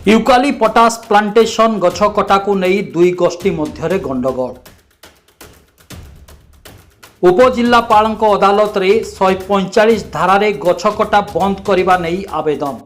यूकालिपटास plantation गछ कटाकू नहीं दुई गोष्ठी मध्य गंडगोल। उपजिल्लापाल अदालत रे 145 धारा गछ कटा बंद करने नहीं आवेदन।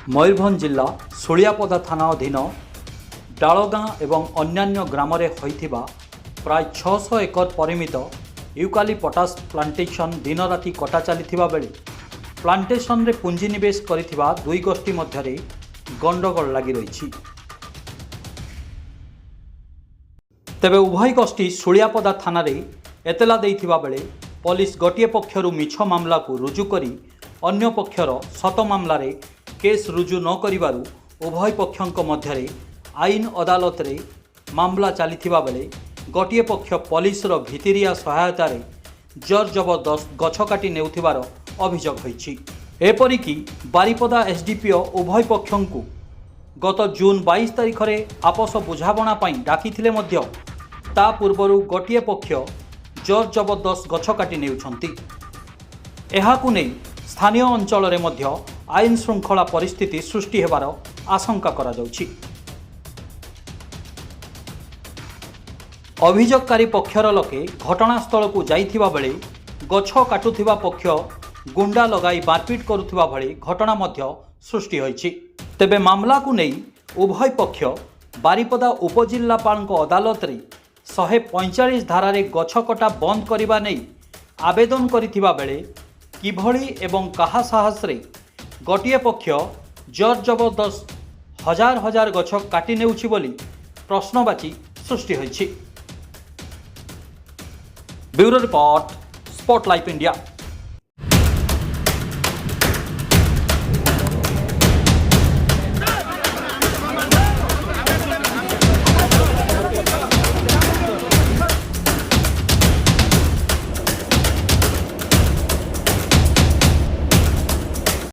मयूरभंज जिला सुलियापदा थाना अधीन डालगाँ एवं अन्यान्य ग्राम रे होइथिबा प्राय 600 एकर परिमित यूकालिपटास प्लांटेशन दिन राति कटा चलीथिबा बेले प्लांटेशन रे पुंजीनिवेश करिथिबा दुई गोष्ठी मध्य गंडगोल लगी रही। तेबे उभय गोष्ठी सुलियापदा थाना रे एतला देइथिबा बेले पुलिस गोटे पक्षरु मिछ मामला को रुजु करी अन्य पक्षर सत मामला रे केस रुजु न करिबारु उभय पक्षों मध्य आईन अदालत रे मामला चलीथिबा बेले गोटे पक्ष पुलिस रो भितरिया सहायता रे जर जबरदस्त गछ काटी नेउथिबार अभियोग होइछि। एपरिकी बारिपदा एसडीपीओ उभय पक्षों को गत जून 22 तारिख रे आपस बुझाबणा पई डाकिथिले मध्य ता पूर्वरु गोटे पक्ष जर जबरदस्त गछ काटी नेउछंती। एहाकु नै स्थानीय अंचल रे मध्य आईन श्रृंखला परिस्थिति सृष्टि हेबार आशंका करा जाउछि। अभियोगकारी पक्षर लोके घटनास्थल को जाइथिबा बेले गछ काटुथिबा पक्ष गुंडा लगाई मारपिट करुथिबा भली घटना मध्य सृष्टि होइछि। तेबे मामला को नै उभय पक्ष बारिपदा उपजिल्लापाल अदालत रे 145 धारा रे गछ कटा बंद करिबा नै आवेदन करिथिबा बेले किभली एवं काहा साहस रे गोटे पक्ष जर जबरदस्त हजार हजार गछ काटी नेउछि बोली प्रश्नवाची सृष्टि होइछि। Bureau report, spotlight India.